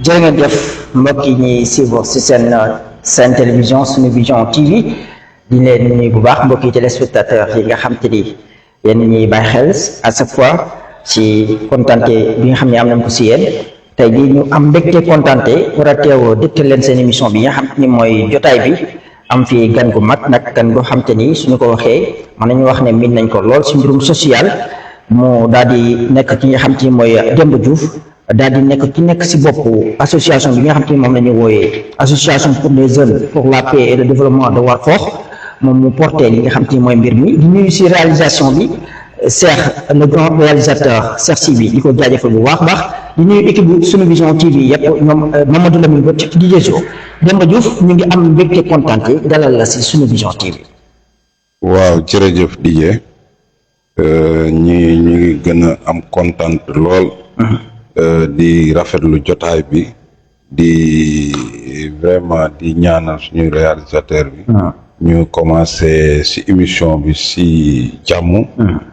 jërë ngeen jëf mbokk yi ñuy suivre ci seen télévision Sunu Vision TV di leen nuyu bu baax mbokki téléspectateurs yi nga xam te ni yéen ñuy bàyyi xel à chaque fois ci kontante bi nga xam ne am nañ ko ci yéen tey jii ñu am mbégte kontante war a teew dégtal leen seen émission bi nga xam te ni mooy jotaay bi am fi gan gu mag nag gan goo xam te ni suñu ko waxee mën nañu wax ne miin nañ ko lool ci mbirum social mu daal di nekk ki nga xam te ni mooy Demba Diouf daal di nekk ki nekk ci boppu association bi nga xam te ni moom la ñu wooyee association pour les jeunes pour la paix et le développement de Warfokh moom mu porté li nga xam te ni mooy mbir mi di nuyu ci réalisation bi Cheikh le grand réalisateur Cheikh Sy bi di ko jaajëfal bu baax di nuyu équipe bu Sunu Vision TV yëpp ñoom Mamadou Lamine Ba ci DJ Show Demba Diouf ñu ngi am mbégte kontaante dalal la ci Sunu Vision TV. waaw jërëjëf DJ ñu ngi gën a am kontaan lool. di rafetlu jotaay bi di vraiment di ñaanal suñu réalisateur bi. ñu commencé ci émission bi ci jàmm.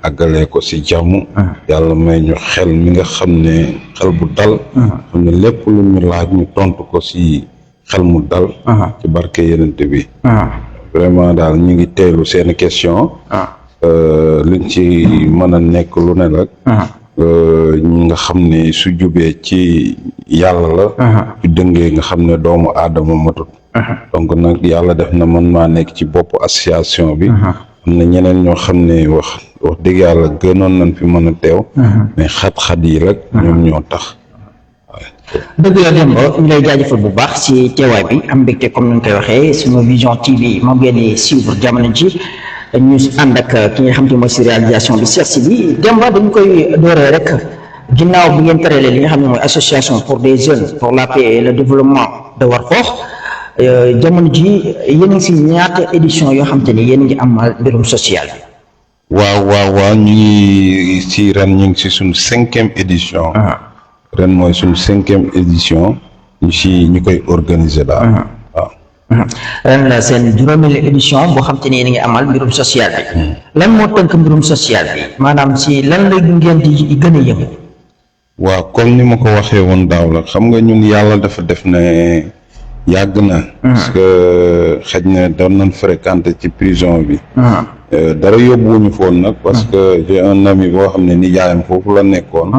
àggale ko ci jàmm. yàlla may ñu xel mi nga xam ne xel bu dal. xam ne lépp lu ñu laaj ñu tontu ko ci xel mu dal. ci barke yenente bi. vraiment daal ñu ngi teelu seen question. luñ ci mën a nekk lu ne rek. ñi nga xam ne su jubee ci yàlla la. su dëngee nga xam ne doomu aadama matut. donc nag yàlla def na man maa nekk ci bopp association bi. am na ñeneen ñoo xam ne wax dëgg yàlla gënoon nañ fi mën a teew. mais xat-xat yi rek. ñoom ñoo tax. dëgg la Demba ñu lay jaajëfal bu baax ci teewaay bi am mbégte comme ni ñu koy waxee Sunu Vision TV moom ngeen di suivre jamono ji ñu ànd ak ki nga xam te mooy ci réalisation bi Cheikh Sy bi Demba dañ koy dooree rek ginnaaw bi ngeen tëralee li nga xam ne mooy association pour des jeunes pour la paix et le développement de Warfokh jamono ji yéen a ngi ci ñaata édition yoo xam te ni yéen a ngi amal mbirum social bi. waaw ñu ngi ci ren ñu ngi ci suñu 5e édition. ren mooy suñu 5e édition ñu koy organiser daal. ren la seen juróomeelu édition boo xam te ni yéen a ngi amal mbirum social bi. lan moo tënk mbirum social bi maanaam ci lan la ngeen di gën a yëngu. waaw comme ni ma ko waxee woon daaw la xam nga ñun yàlla dafa def ne yàgg na. parce que xëj na doon nañ fréquenter ci prison bi. dara yóbbuwuñu foon nag parce que j'ai un ami boo xam ne nijaayam foofu la nekkoon.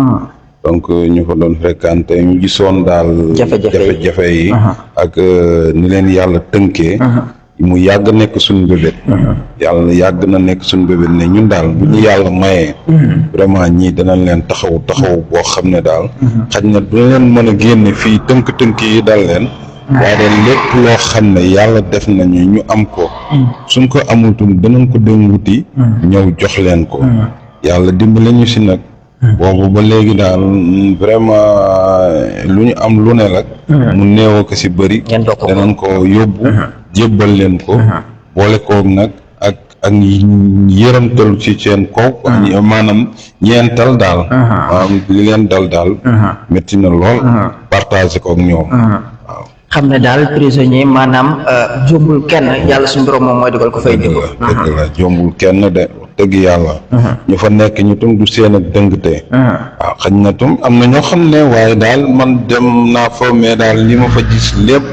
donc ñu fa doon fréquenter ñu gisoon daal. jafe-jafe yi. ak ni leen yàlla tënkee. mu yàgg nekk suñu bébét. yàlla yàgg na nekk suñu bébét ne ñun daal bu ñu yàlla mayee. vraiment ñii danañ leen taxaw boo xam ne daal. xaj na du leen mën a génne fii tënk yi dal leen. waaye de lépp loo xam ne yàlla def nañu ñu am ko. suñ ko amutul danañ ko dem wuti. ñëw jox leen ko. yàlla dimbale ñu si nag. boobu ba léegi daal vraiment lu ñu am lu ne rek. mu néew ko si bëri. danañ ko yóbbu. jébbal leen ko. boole koog nag ak yërëmtal ci seen kaw. maanaam ñeental daal. waaw li leen dal daal. métti na lool. partagé koog ñoom. waaw. xam ne daal prisonnier maanaam jombul kenn yàlla suñu borom moom mooy dogal ko fay dëgg la jombul kenn de dëgg yàlla. ñu fa nekk ñu tam du seen ak dëngte. waaw xañ na tam am na ñoo xam ne waaye daal man dem naa fa mais daal li ma fa gis lépp.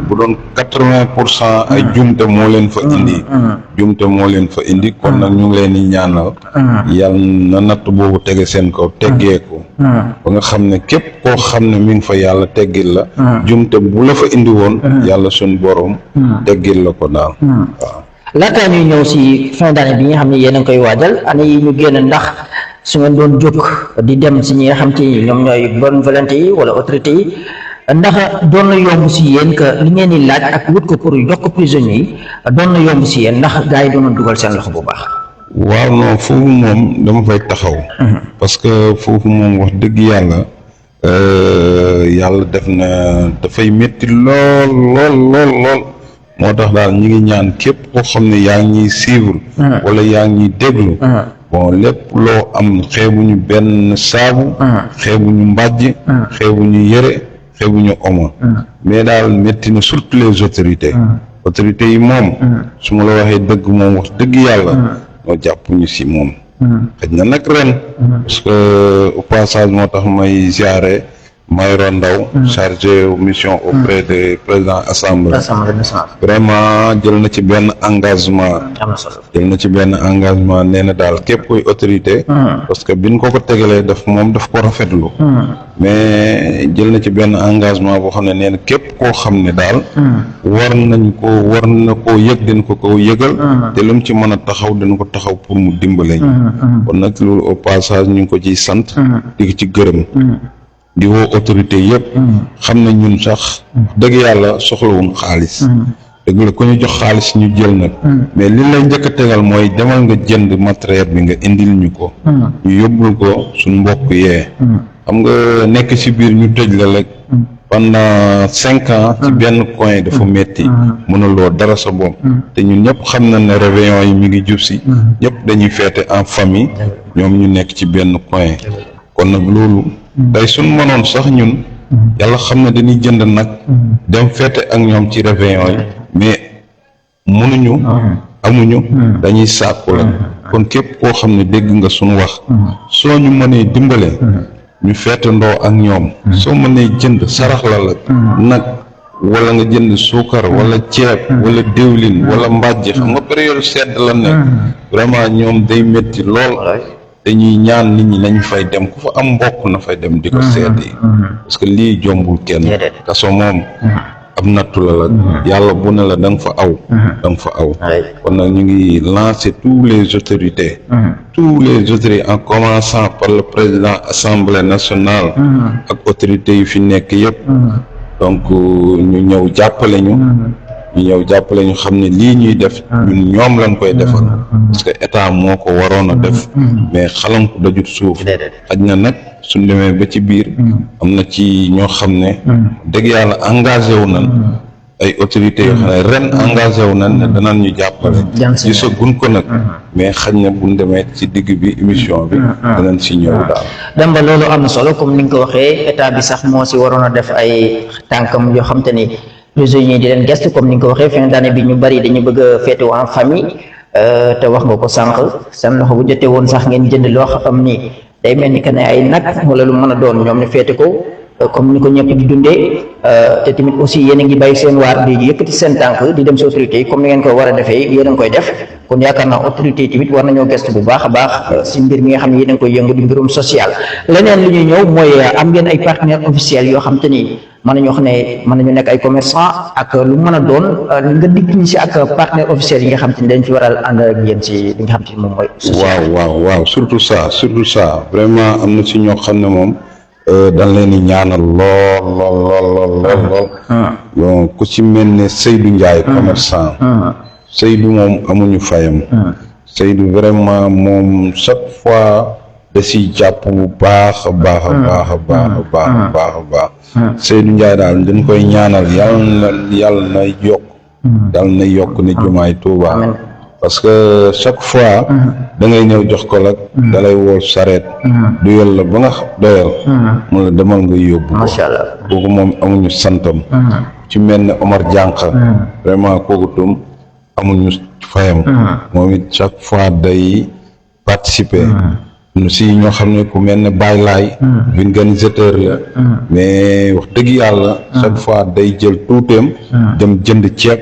bu doon 80% ay jumte moo leen fa indi. jumte moo leen fa indi kon nag ñu ngi leen di ñaanal. yàlla na natt boobu tege seen kaw teggeeku. ba nga xam ne képp koo xam ne mi ngi fa yàlla teggil la. jumte bu la fa indi woon. yàlla suñ borom. teggil la ko daal. waaw. laataa ñuy ñëw ci fin d'année bi nga xam ne yéen a ngi koy waajal année yi ñu génn ndax su ngeen doon jóg di dem ci ñi nga xam te ni ñoom ñooy bonne volonté yi wala autorité yi ndax doon na yomb ci yéen que li ngeen di laaj ak wut ko pour jox ko prisonniers yi doon na yomb ci yéen ndax gars yi doon na dugal seen loxo bu baax. waaw non foofu moom dama fay taxaw. parce que foofu moom wax dëgg yàlla yàlla def na dafay métti lool. moo tax daal ñu ngi ñaan képp koo xam ne yaa ngi ñuy suivre. wala yaa ngi ñuy déglu. bon lépp loo am xeebuñu benn saabu. xeebuñu mbàjj. xeebuñu yëre xeebuñu omo. mais daal métti na surtout les autorités. autorités yi moom. su ma la waxee dëgg moom wax dëgg yàlla. ñoo jàpp ñu si moom. xëj na nag ren. parce que au passage moo tax may ziare Mayoro Ndaw chargé mission auprès du président assemblée nationale. vraiment jël na ci benn engagement nee na daal képp koy autorité parce que biñ ko tegalee daf ko rafetlu mais jël na ci benn engagement boo xam ne nee na képp koo xam ne daal war na koo yëg dañ ko yëgal te lu mu ci mën a taxaw dañ ko taxaw pour mu dimbale kon nag loolu au passage ñu ngi ko ciy sant di ko ci gërëm di woo autorité yëpp xam ne ñun sax dëgg yàlla soxlawuñ xaalis dëgg la ku ñu jox xaalis ñu jël nag mais li lay njëkk a tegal mooy demal nga jënd matériel bi nga indil ñu ko ñu yóbbul ko suñ mbokk yee xam nga nekk ci biir ñu tëj la rek pendant 5 ans ci benn coin dafa metti mënuloo dara sa bopp te ñun ñëpp xam na ne réveillon yi mi ngi jub si ñëpp dañuy feete en famille ñoom ñu nekk ci benn coin kon nag loolu day suñ mënoon sax ñun yàlla xam ne dañuy jënd nag dem feete ak ñoom ci réveillon yi mais mënuñu amuñu dañuy sàkku la kon képp koo xam ne dégg nga suñu wax soo ñu mënee dimbale ñu feetandoo ak ñoom soo mënee jënd sarax la nag wala nga jënd suukar wala ceeb wala diwlin wala mbàjj xam nga période sedd la nekk vraiment ñoom day métti lool dañuy ñaan nit ñi nañ fay dem ku fa am mbokk na fay dem di ko seeti parce que lii jombul kenn kaso moom ab nattu la yàlla bu ne la da nga fa aw kon nag ñu ngi lancer tous les autorités en commençant par le président assemblée nationale ak autorités yu fi nekk yëpp donc ñu ñëw jàppale ñu xam ne lii ñuy def ñun ñoom lañ koy defal parce que état moo ko waroon a def mais xalam ko dajut suuf xaj na nag suñ demee ba ci biir am na ci ñoo xam ne dëgg yàlla engagé wu nañ ay autorités yoo xam ne ren engagé wu nañ ne danañ ñu jàppale gisaguñ ko nag mais xaj na buñ demee ci digg bi émission bi danañ si ñëw daal Demba loolu am na solo comme ni nga ko waxee état bi sax moo si waroon a def ay tànkam yoo xam te ni prisonniers di leen gëstu comme ni nga ko waxee fin d'année bi ñu bari dañu bëgg a féete en famille te wax nga ko sànq seen loxo bu jotee woon sax ngeen jënd loo xam ni day mel ni que ne ay nag wala lu mën a doon ñoom ñu féete ko comme ni ko ñëpp di dundee te tamit aussi yéen a ngi bàyyi seen waar di yëkkati seen tànk di dem si autorité yi comme ni ngeen ko war a defee yéen a ngi koy def kon yaakaar naa autorité yi tamit war nañoo gëstu bu baax a baax si mbir mi nga xam ne yéen a ngi koy yëngu di mbirum social leneen li ñuy ñëw mooy am ngeen ay partenaires officiels yoo xam te ni mën nañoo xam ne mën nañu nekk ay commerçant ak lu mën a doon nga dikk ñi si ak partenaires officiels yi nga xam te ni dañ fi waral ànd ak yéen si li nga xam te ni moom mooy waaw surtout ça vraiment am na si ñoo xam ne moom dañ leen di ñaanal lool bon ku ci mel ne Seydou Ndiaye commerçant Seydou moom amuñu fayam Seydou vraiment moom chaque fois da siy jàpp bu baax a baax Seydou Ndiaye daal dañ koy ñaanal yàlla na yokk ne jumaay Tuuba parce que chaque fois da ngay ñëw jox ko la da lay woo sareet du yol la ba nga doyal mu la demal nga yóbbu macha allah kooku moom amuñu santam ci mel ne Omar Dianka vraiment kooku tum amuñu fayam moom it chaque fois day participer nu si ñoo xam ne ku mel ne Baye Laay organisateur la mais wax dëgg yàlla chaque fois day jël tuuteem dem jënd ceeb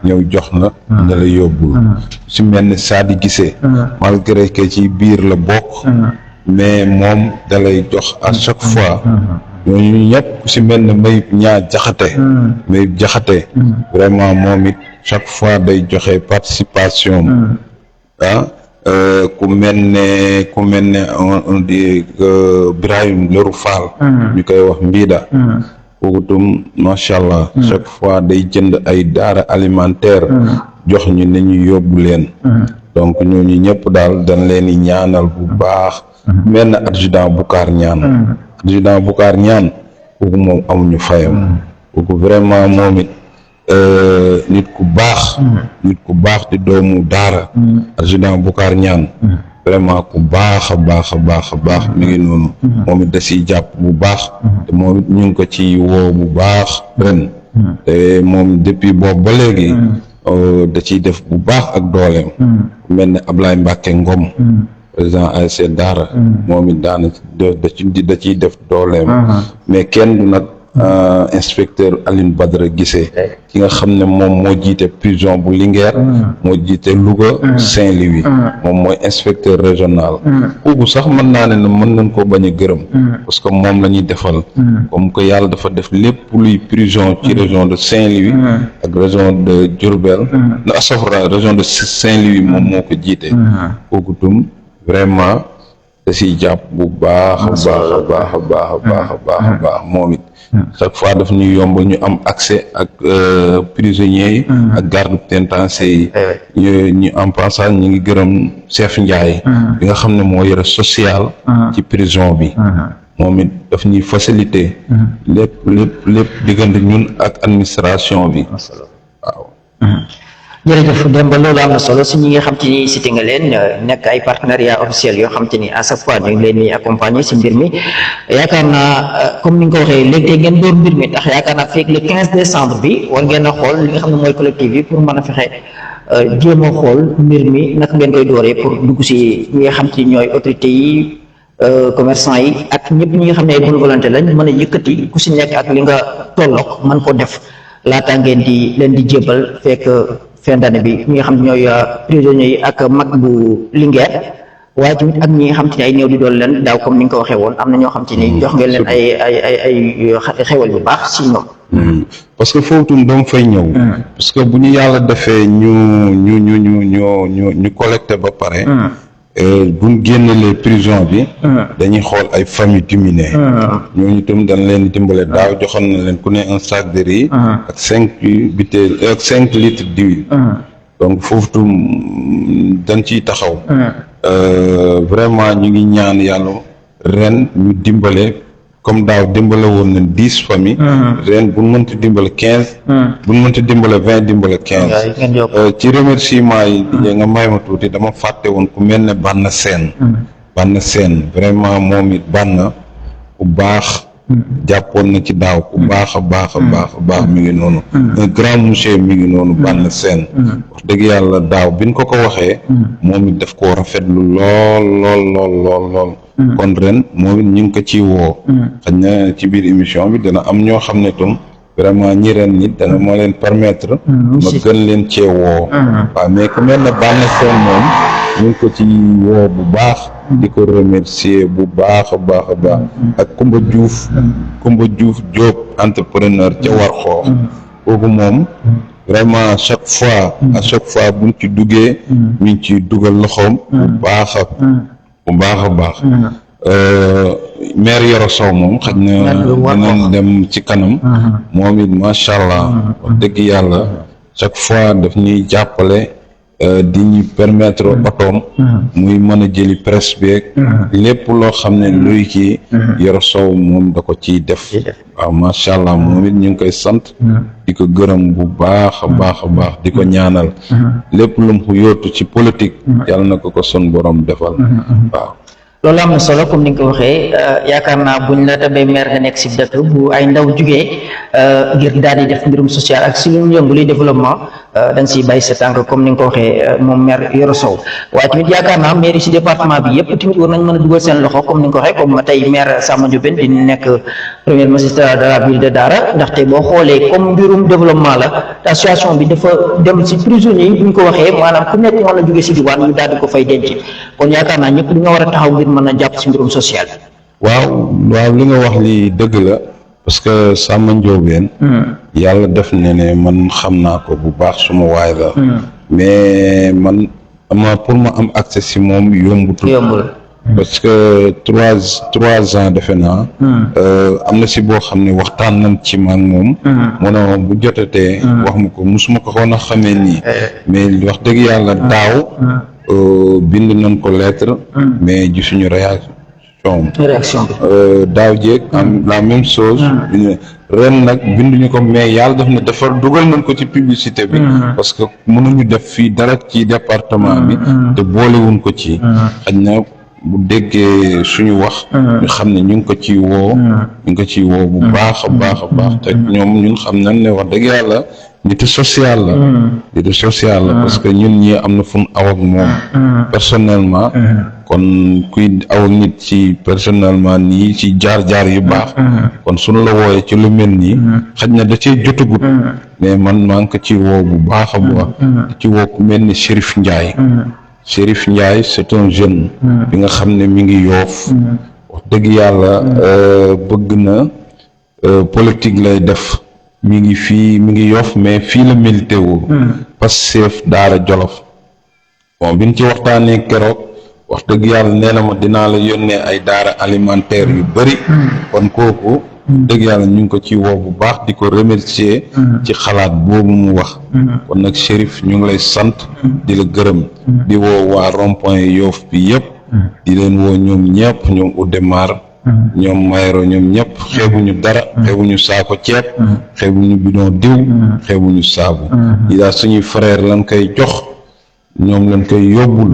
ñëw jox la nga la yóbbul si mel ne Sadi Gissé malgré que ci biir la bokk mais moom dalay jox à chaque fois ñooñu ñëpp si mel ne may jaxate vraiment moom it chaque fois day joxe participation ku mel ne on dit Birahim Leru Fall ñu koy wax Mbiida kooku tum macha allah chaque fois day jënd ay daara alimentaire jox ñu ne ñu yóbbu leen donc ñooñu ñëpp daal dañ leen di ñaanal bu baax mel na adjudant Boucar Ñaan kooku moom amuñu fayam kooku vraiment moom it nit ku baax di doomu daara adjudant Boucar Ñaan vraiment ku baax a baax mi ngi noonu moom it da siy jàpp bu baax te moom it ñu ngi ko ci woo bu baax ren te moom depuis boobu ba léegi da ciy def bu baax ak dooleem mel ne Ablaye Mbacke Ngom président ASC Daara moom it daana da ciy def dooleem mais kenn du nag inspecteur Aline Badara Guissé ki nga xam ne moom moo jiite prison bu Linguère moo jiite Louga Saint-Louis moom mooy inspecteur régional kooku sax mën naa ne mën nañ koo bañ a gërëm parce que moom la ñuy defal comme que yàlla dafa def lépp luy prison ci région de Saint-Louis ak région de Diourbel na asafra région de Saint-Louis moom moo ko jiite kooku tum vraiment da siy jàpp bu baax a baax a baax a baax a baax a baax a baax moom it chaque fois daf ñuy yomb ñu am accès ak prisonniers yi ak garde pénitentiaire yi ñu en passant ñu ngi gërëm chef Ndiaye bi nga xam ne moo yore social ci prison bi moom it daf ñuy faciliter lépp diggante ñun ak administration bi waaw jërëjëf Demba loolu am na solo si ñi nga xam te ni cité nga leen nekk ay partenariat officiel yoo xam te ni à chaque fois ñu ngi leen di accompagner si mbir mi yaakaar naa comme ni nga ko waxee léegi tey ngeen door mbir mi ndax yaakaar naa fekk le 15 décembre bi war ngeen a xool li nga xam ne mooy collectif bi pour mën a fexe jéem a xool mbir mi naka ngeen koy dooree pour dugg si ñi nga xam te ni ñooy autorités yi commerçant yi ak ñëpp ñi nga xam ne ay bonne volonté lañ mën a yëkkati ku si nekk ak li nga tolloog mën ko def laata ngeen di leen di jébal fekk fin d'année bi ñi nga xam ne ñooy prisonniers yi ak mag bu Linguère waaye tamit ak ñi nga xam te ne ay néew di dool leen daaw comme ni nga ko waxee woon am na ñoo xam te ni jox ngeen leen ay xewal yu baax si ñoom parce que foofu tam dama fay ñëw parce que bu ñu yàlla defee ñu collecté ba pare buñ génnelee prison bi dañuy xool ay famille diminuées ñooñu itam dañ leen dimbale daaw joxoon na leen ku ne un sac de riz ak 5 litres d'huile donc foofu tam dañ ciy taxaw vraiment ñu ngi ñaan yàlla ren ñu dimbale comme daaw dimbale woon nañ 10 familles ren buñ mënti dimbale 15 buñ mënti dimbale 20 dimbale 15 ci remerciement yi nga may ma tuuti dama fàtte woon ku mel ne Banna Sène vraiment moom it Banna ku baax jàppoon na ci daaw ku baax a baax a baax a baax mi ngi noonu un grand monsieur mi ngi noonu Banna Sène wax dëgg yàlla daaw biñ ko waxee moom it daf koo rafetlu lool kon ren moom it ñu ngi ko ciy woo xëy na ci biir émission bi dana am ñoo xam ne tam vraiment ñi ren ñi dana moo leen permettre ma gën leen cee woo waaw mais ku mel ne Banna Sène moom ñu ngi ko ci woo bu baax di ko remercier bu baax a baax a baax ak Kumba Diouf Diop entrepreneur ca Warxoo kooku moom vraiment à chaque fois buñ ci duggee ñu ngi ciy dugal loxoom bu baax a baax maire Yoro Sow moom xaj na dinañ dem ci kanam moom it macha allah wax dëgg yàlla chaque fois daf ñuy jàppale di ñu permettre otoom muy mën a jëli presse beeg lépp loo xam ne luy kii Yoro Sow moom da ko ciy def waaw macha allah moom it ñu ngi koy sant di ko gërëm bu baax a baax di ko ñaanal lépp lu mu yóotu ci politique yàlla na ko son borom defal waaw loolu am na solo comme ni nga ko waxee yaakaar naa buñ la tabee maire nga nekk si dëkk bu ay ndaw jugee ngir daal di def mbirum social ak si lu yëngu luy développement da nga siy bàyyi sa tànk comme ni nga ko waxee moom maire Yoro Sow waaye tamit yaakaar naa maire yi si département bi yëpp tamit war nañ mën a dugal seen loxo comme ni nga ko waxee comme tey maire Samba Ndiobène di nekk premier magistrat de la ville de Daara ndaxte boo xoolee comme mbirum développement la association bi dafa dem si prisonniers yi bu ñu ko waxee maanaam ku nekk mën a jóge si diwaan ñu daal di ko fay denc kon yaakaar naa ñëpp di nga war a taxaw ngir mën a jàpp si mbirum social waaw li nga wax li dëgg la parce que Samba Ndiobène yàlla def na ne man xam naa ko bu baax suma waay la mais man pour ma am accès si moom yombul parce que trois ans defe naa am na si boo xam ne waxtaan nañ ci maag moom mu ne bu jotatee wax ma ko musuma ko xoon a xamee nii mais wax dëgg yàlla daaw bind nañ ko lettre mais gisuñu réaction daaw jéeg am la même chose ren nag binduñu ko mais yàlla def na defar dugal nañ ko ci publicité bi parce que mënuñu def fii dara ci département bi te boolewuñ ko ci xëy na bu déggee suñu wax ñu xam ne ñu ngi ko ciy woo bu baax a baax te ñoom ñun xam nañ ne wax dëgg yàlla nitu social la parce que ñun ñi am na fu ñu aw ak moom personnellement kon kuy aw nit ci personnellement nii ci jaar-jaar yu baax kon suñu la wooyee ci lu mel nii xaj na da cee jotagut mais man maa ngi ko ci woo bu baax a baax ci woo ku mel ni Chérif Ndiaye. Chérif Ndiaye c'est un jeune bi nga xam ne mi ngi Yoof wax dëgg yàlla bëgg na politique lay def mi ngi fii mi ngi Yoof mais fii la milité wu Pastef Daara Jolof bon biñ ci waxtaanee keroog wax dëgg yàlla nee na ma dinaa la yónnee ay daara alimentaire yu bëri kon kooku dëgg yàlla ñu ngi ko ci woo bu baax di ko remercier ci xalaat boobu mu wax kon nag Chérif ñu ngi lay sant di la gërëm di woo waa rond-point Yoff bi yëpp di leen woo ñoom ñëpp ñoom Oudemar ñoom Mayro ñoom ñëpp xeebuñu dara xeebuñu saako ceeb xeebuñu bidon diw xeebuñu saabu yi daal suñuy frère lañ koy jox ñoom lañ koy yóbbul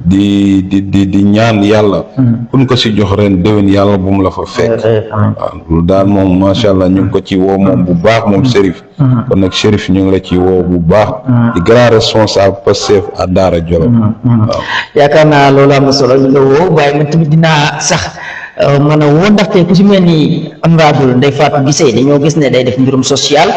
di ñaan yàlla kun ko si jox ren déwén yàlla bu mu la fa fekk waaw loolu daal moom macha allah ñu ngi ko ci woo moom bu baax moom Chérif kon nag Chérif ñu ngi la ci woo bu baax di grand responsable Pastef à Daara Jolof waaw yaakaar naa loolu am na solo ñu nga woo waaye man tamit dinaa sax mën a woo ndaxte ku ci mel ni honorable Ndeye Fatou Guissé dañoo gis ne day def mbirum social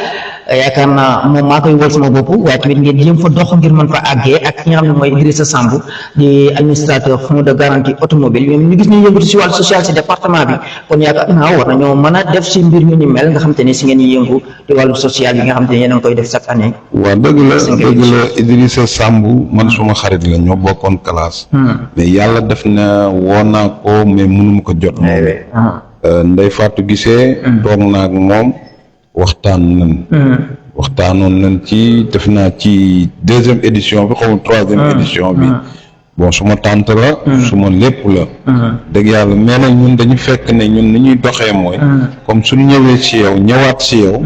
yaakaar naa moom maa koy wol sama bopp waaye tamit ngeen jéem fa dox ngir mën fa àggee ak ki nga xam ne mooy Idrissa Samb di administrateur fonds de garantie automobile ñoom ñu gis ñu yëngatu si wàllu social si département bi kon yaakaar naa war nañoo mën a def si mbir ñu ni mel nga xam te ne si ngeen yëngu di wàllu social yi nga xam te ne yéen a ngi koy def chaque année. waaw dëgg la Idrissa Samb man suma xarit la ñoo bokkoon classe mais yàlla def na woo naa ko mais mënuma ko jot moom Ndeye Fatou Guissé toog naa ak moom waxtaanoon nañ ci def naa ci deuxième édition bi xaw ma troisième édition bi bon suma tante la suma lépp la dëgg yàlla mais nag ñun dañu fekk ne ñun ni ñuy doxee mooy comme suñu ñëwee ci yow ñëwaat ci yow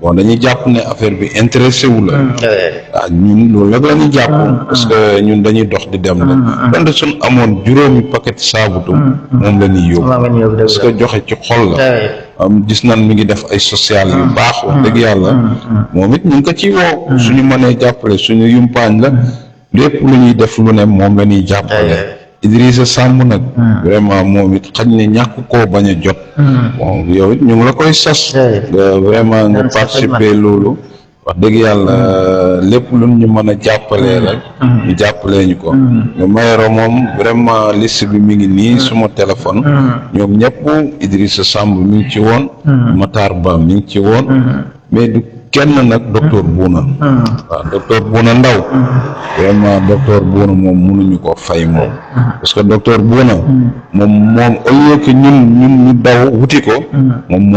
bon dañuy jàpp ne affaire bi intéressé wu la waaw ñun loolu rek la ñuy jàpp parce que ñun dañuy dox di dem la donte suñ amoon juróomi paquet saabutum moom la ñuy yóbbu parce que joxe ci xol la gis nan mi ngi def ay social yu baax wax dëgg yàlla moom it ñu ngi ko ci woo suñu mënee jàppale suñu yumpaañ la lépp lu ñuy def lu ne moom la ñuy jàppale Idrissa Samb nag vraiment moom it xañ ne ñàkk koo bañ a jot bon yow it ñu ngi la koy sas vraiment nga participer loolu wax dëgg yàlla lépp lu ñu mën a jàppalee rek ñu jàppalee ñu ko mais Mayoro moom vraiment liste bi mi ngi nii suma téléphone ñoom ñëpp Idrissa Samb mi ngi ci woon Matar Ba mi ngi ci woon mais du kenn nag docteur Bouna waaw docteur Bouna Ndaw vraiment docteur Bouna moom mënuñu ko fay moom parce que docteur Bouna moom au lieu que ñun ñu daw wuti ko moom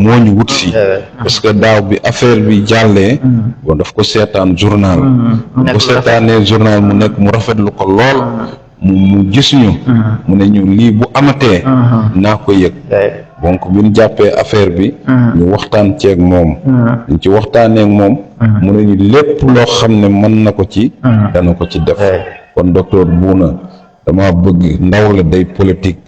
moo ñu wut si parce que daaw bi affaire bi jàllee bon daf ko seetaan journal mu ko seetaanee journal mu nekk mu rafetlu ko lool mu gis ñu mu ne ñu lii bu amatee naa ko yëg donc bi ñu jàppee affaire bi ñu waxtaan ceeg moom ñu ci waxtaaneeg moom mu ne ñu lépp loo xam ne mën na ko ci dana ko ci def kon docteur Bouna dama bëgg ndaw la day politique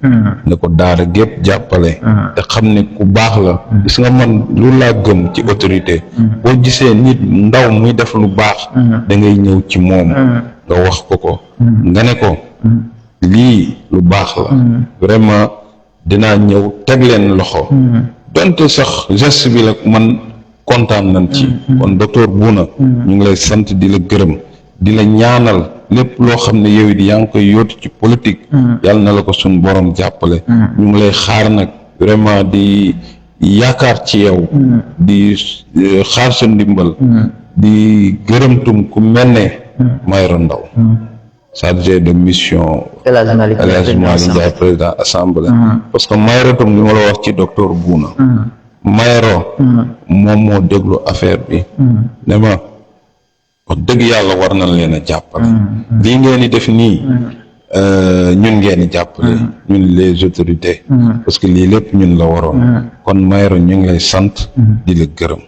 ne ko daara gépp jàppale te xam ne ku baax la gis nga man lu laa gëm ci autorité boo gisee nit ndaw muy def lu baax da ngay ñëw ci moom nga wax ko nga ne ko lii lu baax la vraiment dinaa ñëw teg leen loxo donte sax geste bi la man kontaan nañ ci kon docteur Bouna ñu ngi lay sant di la gërëm di la ñaanal lépp loo xam ne yow it yaa ngi koy yóotu ci politique yàlla na la ko suñ borom jàppale ñu ngi lay xaar nag vraiment di yaakaar ci yow di xaar sa ndimbal di gërëmtum ku mel ne Mayoro Ndaw chargé de mission El Hadj Malick Ndiaye président assemblée parce que Mayoro tam li ma la wax ci docteur Bouna Mayoro moom moo déglu affaire bi ne ma wax dëgg yàlla war nañ leen a jàppale lii ngeen di def nii ñun ngeen di jàppale ñun les autorités parce que lii lépp ñun la waroon kon Mayoro ñu ngi lay sant di la gërëm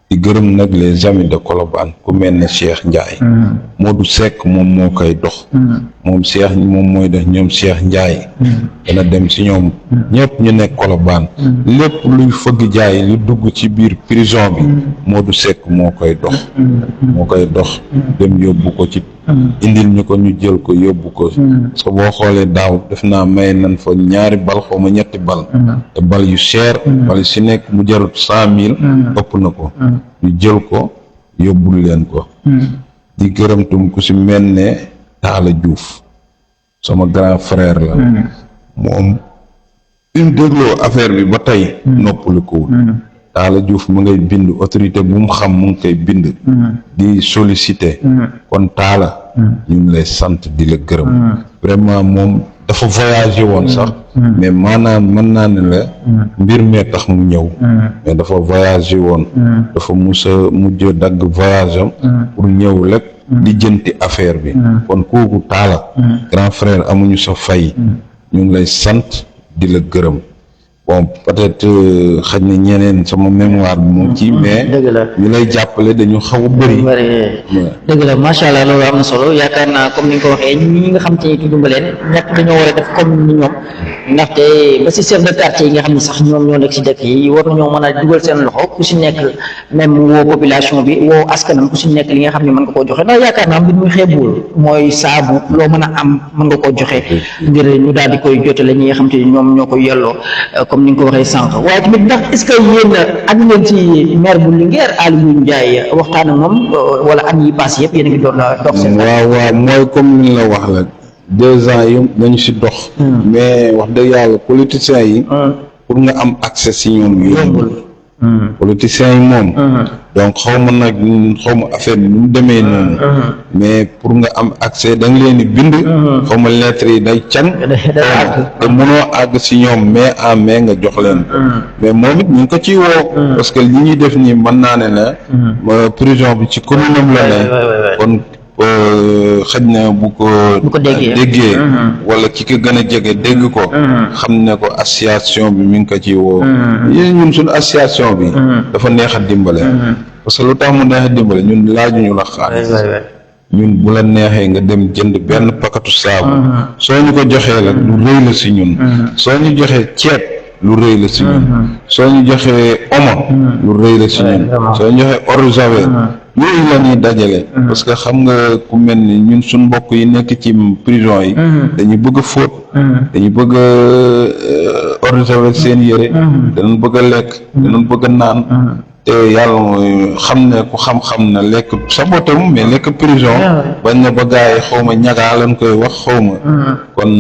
di gërëm nag les amis de Colobane ku mel ne Cheikh Ndiaye Modou Seck moom moo koy dox moom Cheikh moom mooy def ñoom Cheikh Ndiaye dana dem si ñoom ñëpp ñu nekk Colobane lépp luy fëgg jaay lu dugg ci biir prison bi Modou Seck moo koy dox dem yóbbu ko ci indil ñu ko ñu jël ko yóbbu ko parce que boo xoolee daaw def naa may nañ fa ñaari bal xaw ma ñetti bal te bal yu cher bal yu si nekk mu jarut 100,000 ëpp na ko ñu jël ko yóbbul leen ko di gërëmtum ku si mel ne Talla Diouf sama grand frère la moom im dégloo affaire bi ba tey noppalu ko Talla Diouf mu ngay bind autorité bu mu xam mu ngi koy bind di solliciter kon Talla ñu ngi lay sant di la gërëm vraiment moom dafa voyagé woon sax mais maanaam mën naa ne la mbir mee tax mu ñëw mais dafa voyagé woon dafa mujj dagg voyage am pour ñëw rek di jënti affaire bi kon kooku Talla grand frère amuñu sa fay ñu ngi lay sant di la gërëm bon peut-être xëy na ñeneen sama mémoire bi moom ci mais ñu lay jàppale dañu xaw a bëri dëgg la macha allah loolu am na solo yaakaar naa comme ni nga ko waxee ñi nga xam te ni tudd nga leen ñett dañoo war a def comme ni ñoom ndaxte ba si chef de quartier yi nga xam ne sax ñoom ñoo nekk si dëkk yi war nañoo mën a dugal seen loxo ku si nekk même woo population bi woo askanam ku si nekk li nga xam ne mën nga koo joxe ndax yaakaar naa mbir muy xeebuwul mooy saabu loo mën a am mën nga koo joxe ngir ñu daal di koy jotale ñi nga xam te ni ñoom ñoo koy yelloo comme ni nga ko waxee sànq waaye tamit ndax est-ce que yéen ak ngeen ci maire bu Linguère Aliou Ndiaye waxtaan ak moom wala an yi passé yëpp yéen a ngi doon dox seen waaw mooy comme ni la wax la 2 ans yi nañu si dox mais wax dëgg yàlla politiciens yi pour nga am accès si ñoom yombul politiciens yi moom donc xaw ma affaire bi nu mu demee noonu mais pour nga am accès da nga leen di bind xaw ma lettres yi day can te mënoo àgg si ñoom mais en mai nga jox leen mais moom it ñu ngi ko ciy woo parce que li ñuy def nii mën naa ne la prison bi ci commune am la ne kon xëj na bu ko déggee wala ki ko gën a jege dégg ko xam ne ko association bi mi ngi ko ci woo yéen ñun suñu association bi dafa neex a dimbale parce que lu tax mu neex a dimbale ñun laajuñu la xaalis ñun bu la neexee nga dem jënd benn pakatu saabu soo ñu ko joxee la lu rëy la si ñun soo ñu joxee ceeb lu rëy la si ñun soo ñu joxee omo lu rëy la si ñun soo ñu joxee eau de javel yooyu la ñuy dajale parce que xam nga ku mel ni ñun suñ mbokk yi nekk ci prison yi dañu bëgg a fóot dañu bëgg a eau de javel seen yére dañu bëgg a lekk dañu bëgg a naan te yàlla mooy xam ne ku xam-xam na lekk sabotam mais lekk prison bañ na ba gars yi xaw ma ñagaa lañ koy wax xaw ma kon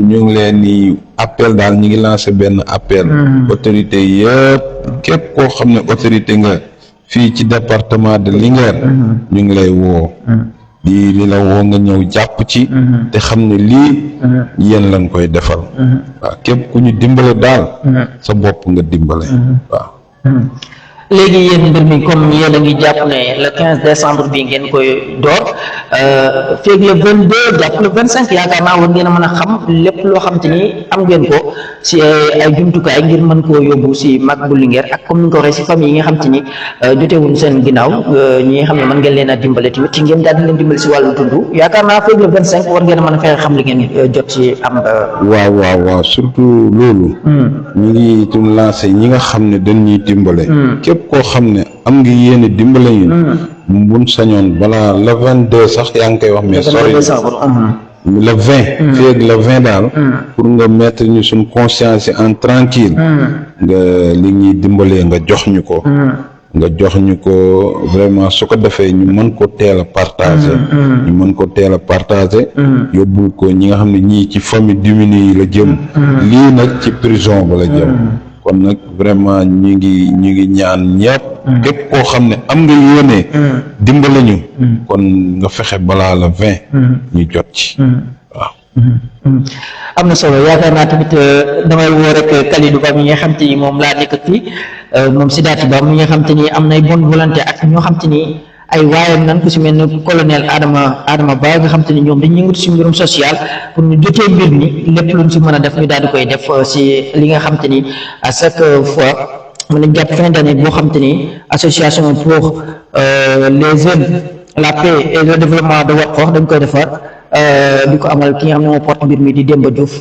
ñu ngi leen di appel daal ñu ngi lancé benn appel autorité yëpp képp koo xam ne autorité nga fii ci département de Linguère ñu ngi lay woo di la woo nga ñëw jàpp ci te xam ne lii yéen lañ koy defal waaw képp ku ñu dimbale daal sa bopp nga dimbale waaw léegi yéen mbir mi comme yéen a ngi jàpp ne le 15 décembre bi ngeen koy door feeg le 22 jàpp le 25 yaakaar naa war ngeen a mën a xam lépp loo xam te ni am ngeen ko si ay jumtukaay ngir mën koo yóbbu si mag bu Linguère ak comme ni nga ko waxee si famille yi nga xam te ni jotewuñ seen ginnaaw ñi nga xam ne mën ngeen leen a dimbale tamit ci ngeen daal di leen dimbale si wàllu dund yaakaar naa feeg le 25 war ngeen a mën a fexe xam li ngeen jot si am. waaw surtout loolu. ñu ngi itam lancé ñi nga xam ne dañ ñuy dimbale. képp koo xam ne am ngi yéene dimbale ñu buñ sañoon balaa le 22 sax yaa ngi koy wax mais sori le 20 feeg le 20 daal pour nga mettre ñu suñ conscience en tranquille nga li ñuy dimbalee nga jox ñu ko vraiment su ko defee ñu mën ko teel a partager yóbbul ko ñi nga xam ne ñii ci famille démunie yi la jëm lii nag ci prison ba la jëm kon nag vraiment ñu ngi ñaan ñëpp képp koo xam ne am nga yéene dimbale ñu kon nga fexe balaa la 20 ñu jot ci waaw am na solo yaakaar naa tamit damay woo rek Kalidou Ba mi nga xam te ni moom laa nekk fii moom Sidaty Ba mi nga xam te ni am nay bonne volonté ak ñoo xam te ni ay waayam nan ku si mel ne colonel Adama Ba nga xam te ni ñoom dañ yëngatu si mbirum social pour ñu jotee mbir mi lépp luñ si mën a def ñu daal di koy def si li nga xam te ni à chaque fois mën nañ jàpp fin d'année boo xam te ni association pour les jeunes la paix et le développement de Warxoox dañ koy defar di ko amal ki nga xam ne moo porte mbir mi di Demba Diouf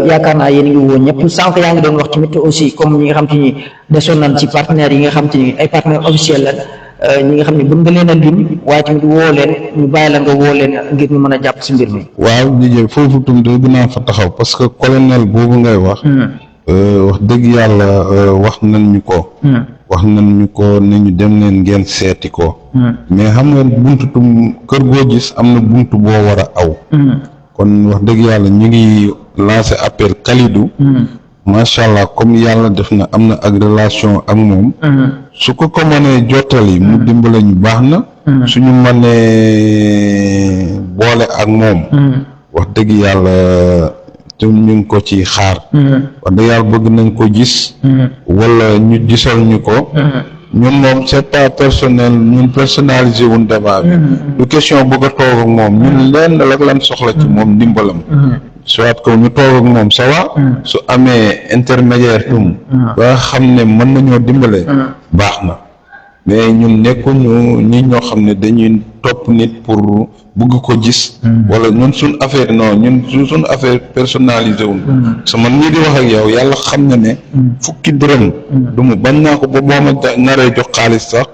yaakaar naa yéen a ngi woo ñëpp sànq yaa ngi doon wax tamit aussi comme ñi nga xam te ni desoon nañ ci partenaires yi nga xam te ni ay partenaires officiels la ñi nga xam ne bëgg nga leen a lim waaye tamit woo leen ñu bàyyi la nga woo leen ngir ñu mën a jàpp si mbir mi. waaw DJ foofu tamit dinaa fa taxaw parce que colonel boobu ngay wax. wax dëgg yàlla wax nañ ñu ko. wax nañ ñu ko ne ñu dem leen ngeen seeti ko. mais xam nga buntu tum kër goo gis am na buntu boo war a aw. kon wax dëgg yàlla ñu ngi lancé appel Kalidou. macha allah comme yàlla def na am na ak relation ak moom. su ko mënee jottali mu dimbale ñu baax na. suñu mënee boole ak moom. wax dëgg yàlla te ñu ngi ko ci xaar. wax dëgg yàlla bëgg nañ ko gis. wala ñu gisal ñu ko. ñun moom c'est pas personnel ñun personnalisé wuñ débat bi. du question bëgg a toog ak moom ñun lenn la lan soxla ci moom dimbalam. soit que ñu toog ak moom sawa su amee intermédiaire tum ba xam ne mën nañoo dimbale baax na mais ñun nekkuñu ñi ñoo xam ne dañuy topp nit pour bëgg ko gis wala ñun suñ affaire non ñun suñ affaire personnalisé wuñ parce que man ñii di wax ak yow yàlla xam na ne fukki dërëm du mu bañ naa ko ba boo ma naree jox xaalis sax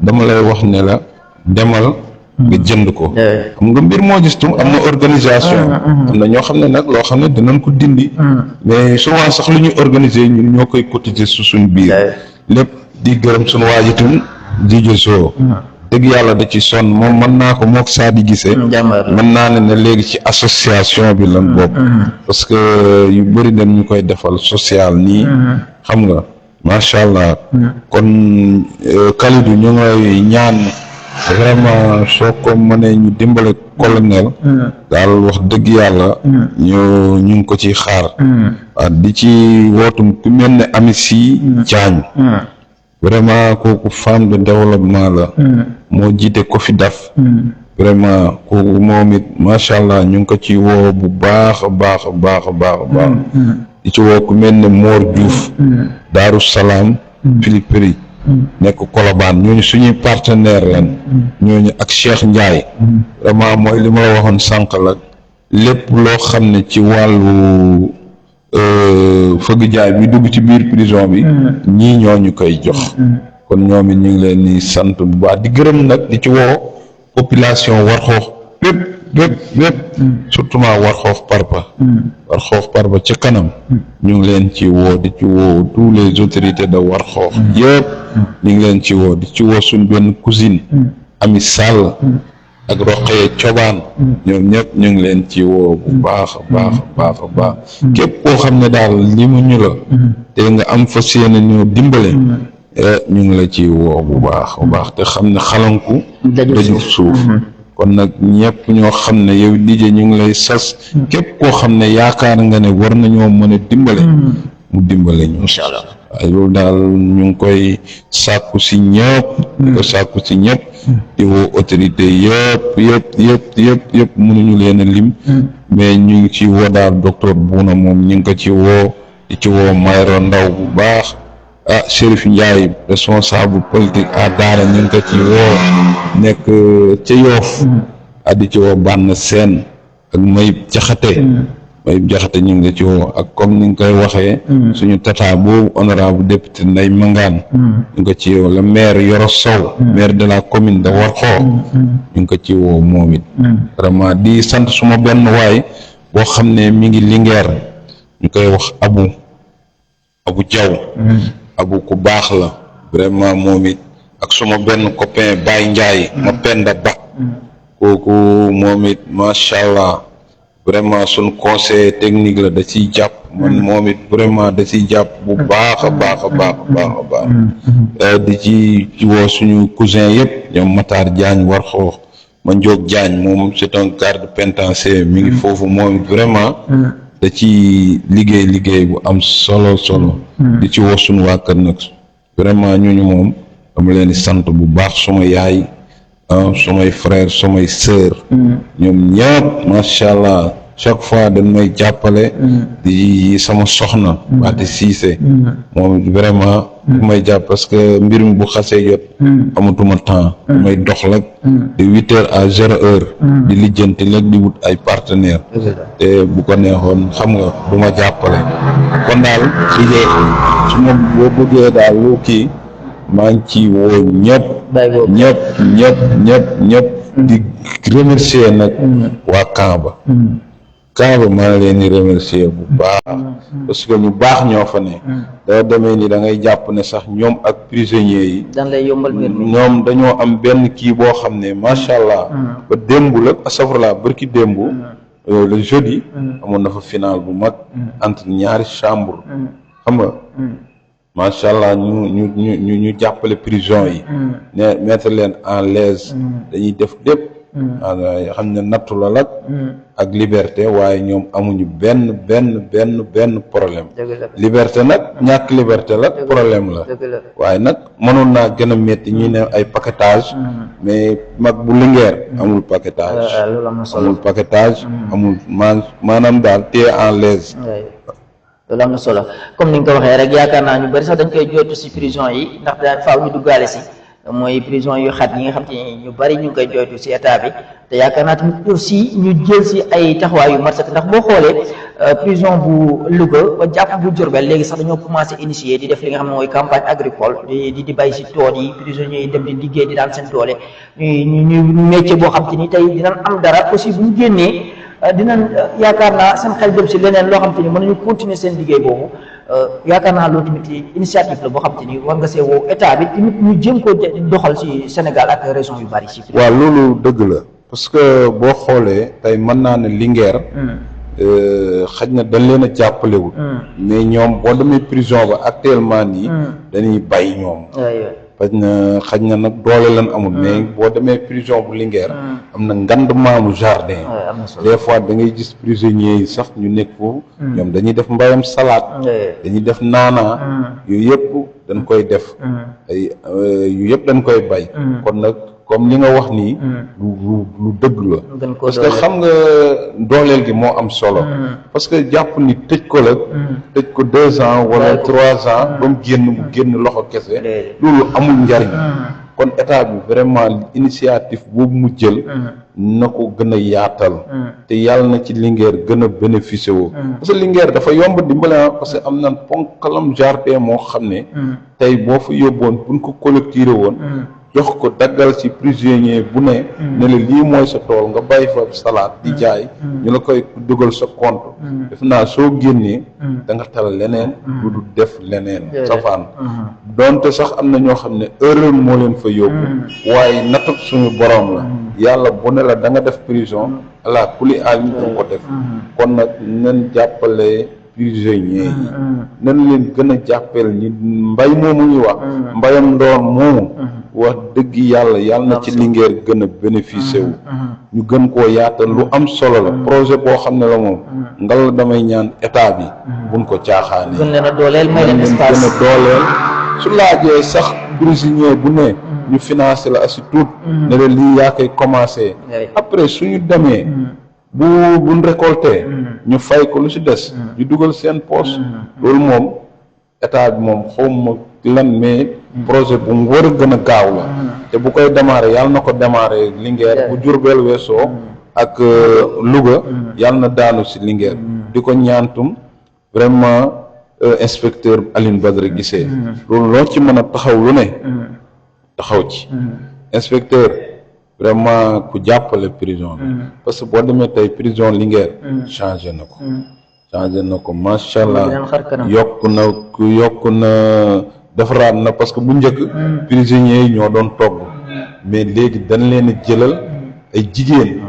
dama lay wax ne la demal nga jënd ko xam nga mbir moo gis tum am na organisation am na ñoo xam ne nag loo xam ne dinañ ko dindi mais souvent sax lu ñuy organiser ñun ñoo koy cotiser su suñ biir lépp di gërëm suñu waajitum DJ Sow dëgg yàlla da ci sonn moom mën naa ko mook saa di gisee mën naa ne léegi ci association bi lan bokk parce que yu bëri dañ ñu koy defal social nii xam nga macha allah kon Kalidou ñu ngay ñaan vraiment soo ko mënee ñu dimbale colonel daal wax dëgg yàlla ñu ngi ko ci xaar waaw di ci wootum ku mel ne Amici Diagne vraiment kooku femme de développement la moo jiite ko fi daf vraiment kooku moom it macha allah ñu ngi ko ci woo bu baax a baax a baax a baax a baax di ci woo ku mel ne Mor Diouf Daaru Salaam Philippe nekk Colobane ñooñu suñuy partenaire lan ñooñu ak Cheikh Ndiaye vraiment mooy li ma la waxoon sànq la lépp loo xam ne ci wàllu fëgg jaay bi dugg ci biir prison bi ñii ñooñu koy jox kon ñoom it ñu ngi leen di sant bu baax di gërëm nag di ci woo population Warxoox bépp surtout Warxoox Parba ca kanam ñu ngi leen ci woo di ci woo tous les autorités de Warxoox yëpp ñu ngi leen ci woo di ci woo suñ benn cousine Ami Sall ak Roqee Cobaan ñoom ñëpp ñu ngi leen ci woo bu baax a baax képp koo xam ne daal li mu ñu la te nga am fas yéene ñoo dimbale ñu ngi la ci woo bu baax te xam ne xalanku dajul suuf kon nag ñëpp ñoo xam ne yow DJ ñu ngi lay sas képp koo xam ne yaakaar nga ne war nañoo mën a dimbale mu dimbale ñu incha allah waaye loolu daal ñu ngi koy sàkku si ñëpp di ko sàkku si ñëpp di woo autorité yëpp mënuñu leen a lim mais ñu ngi ci woo daal docteur Bouna moom ñu ngi ko ci woo di ci woo Mayro Ndaw bu baax Chérif Ndiaye responsable politique à Daara ñu ngi ko ci woo nekk ca Yoof di ci woo Bann Seen ak Mayib Jaxate ñu ngi la ci woo ak comme ni nga koy waxee suñu tata boobu honorable député Ndeye Mangane ñu ngi ko ci woo le maire Yoro Sow maire de la commune de Warxoox ñu ngi ko ci woo moom it vraiment di sant suma benn waay boo xam ne mi ngi Linguère ñu koy wax Abu Diaw Abu ku baax la vraiment moom it ak suma benn copain Baye Ndiaye ma penda ba kooku moom it macha allah vraiment suñ conseil technique la da ciy jàpp man moom it vraiment da ciy jàpp bu baax a baax di ci woo suñu cousin yëpp ñoom Matar Diagne Warxoox ma Njoog Diagne moom c'est un garde pénitentiaire mi ngi foofu moom it vraiment da ci liggéey bu am solo di ci woo suñu waa kër nag vraiment ñooñu moom dama leen di sant bu baax suma yaay sumay frère sumay sœur ñoom ñëpp macha allah chaque fois dañ may jàppale di sama soxna Baati Siise moom vraiment may jàpp parce que mbir mi bu xasee jot amatuma temps may dox rek de 8 heures à 0 heure di lijjanti rek di wut ay partenaire te bu ko neexoon xam nga du ma jàppale kon daal su ma boo bëggee daal lu kii maa ngi ci woo ñëpp bàyyi boobu ñëpp di remercier nag waa Kamba maa ngi leen di remercier bu baax parce que ñu baax ñoo fa ne doo demee ni da ngay jàpp ne sax ñoom ak prisonniers yi dan lay yombal mbir mi ñoom dañoo am benn kii boo xam ne macha allah ba démb la asafurla bërki démb le jeudi amoon na fa final bu mag entre ñaari chambre xam nga macha allah ñu jàppale prison yi ne mettre leen en l'aise dañuy def lépp xam ne nattu la lag ak liberté waaye ñoom amuñu benn problème liberté nag ñàkk liberté la problème la waaye nag mënoon naa gën a métti ñu ne ay paquetage mais mag bu Linguère amul paquetage amul maanaam daal téye en l'aise loolu am na solo comme ni nga ko waxee rek yaakaar naa ñu bari sax dañ koy jooytu si prison yi ndax da faaw ñu duggaale si mooy prison yu xat yi nga xam te ñu bari ñu ngi koy jooytu si état bi te yaakaar naa tamit aussi ñu jël si ay taxawaay yu mat sax ndax boo xoolee prison bu Louga ba jàpp bu Diourbel léegi sax dañoo commencé initier di def li nga xam ne mooy campagne agricole di bay si tool yi prisonniers yi dem di liggéey di daan seen doole ñu métier boo xam te ni tey dinañ am dara aussi bu ñu génnee dinañ yaakaar naa seen xel dem si leneen loo xam te ni mën nañu continuer seen liggéey boobu yaakaar naa loolu tamit initiative la boo xam te ni war nga see woo état bi tamit ñu jéem ko doxal si Sénégal ak région yu bari si. waaw loolu dëgg la parce que boo xoolee tey mën naa ne Linguère xaj na dañ leen a jàppalewul mais ñoom boo demee prison ba actuellement nii dañuy bay ñoom xaj na nag doole lan amul mais boo demee prison bu Linguère am na ngand maamu jardin des fois da ngay gis prisonniers yi sax ñu nekk foofu ñoom dañuy def mbayam salade dañuy def naanaa yooyu yëpp dañ koy def yu yëpp dañ koy bay kon nag comme li nga wax nii lu dëgg la parce que xam nga dooleel gi moo am solo parce que jàpp ni tëj ko 2 ans wala 3 ans ba mu génn loxo kese loolu amul njariñ kon état bi vraiment initiative boobu mu jël na ko gën a yaatal te yàlla na ci Linguère gën a bénéficier woo parce que Linguère dafa yomb dimbale parce que am nan ponkalam jardin moo xam ne tey boo fa yóbboon buñ ko collecté woon jox ko daggal ci prisonnier bu ne la lii mooy sa tool nga bàyyi fa salade di jaay ñu la koy dugal sa compte def naa soo génnee da nga tal leneen lu du def leneen safaan donte sax am na ñoo xam ne erreur moo leen fa yóbbu waaye nattab suñu borom la yàlla bu ne la da nga def prison ala kuli alim du ko def kon nag nen jàppale prisonniers yi nan leen gën a jàppale ni mbay moomu ñuy wax mbayam ndoor moomu wax dëgg yàlla na ci Linguère gën a bénéficier wu ñu gën koo yaatal lu am solo la projet boo xam ne la moom ngal damay ñaan état bi buñ ko caaxaane gën leen a dooleel may leen espace gën a dooleel su laajee sax prisonnier bu ne ñu financé la asi tuut ne la lii yaa koy commencé après suñu demee buñ récolté ñu fay ko lu ci des ñu dugal seen poche loolu moom état bi moom xawma lan mais projet bu mu war a gën a gaaw la te bu koy démarrer yàlla na ko démarrer Linguère bu Diourbel weesoo ak Louga yàlla na daanu ci Linguère di ko ñaantum vraiment inspecteur Alioune Badara Guissé loolu loo ci mën a taxaw lu ne taxaw ci inspecteur vraiment ku jàppale prison bi parce que boo demee tey prison Linguère changé na ko macha allah yokk na defaraat na parce que bu njëkk prisonniers yi ñoo doon togg mais léegi dañ leen a jëlal ay jigéen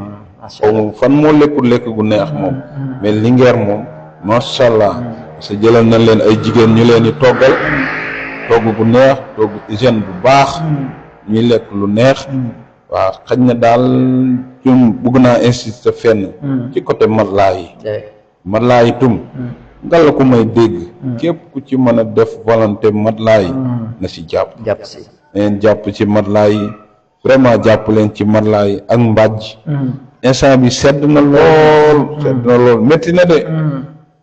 xaw fan moo lekkul lekk gu neex moom mais Linguère moom macha allah parce que jëlal nañ leen ay jigéen ñu leen di toggal togg gu neex togg hygiène bu baax ñuy lekk lu neex waaw xëy na daal tum bëgg naa insister fenn ci côté matelas yi tum ngalla ko may dégg képp ku ci mën a def volonté matelas yi na si jàpp neen jàpp ci matelas yi vraiment jàpp leen ci matelas yi ak mbàjj instant bi sedd na lool métti na de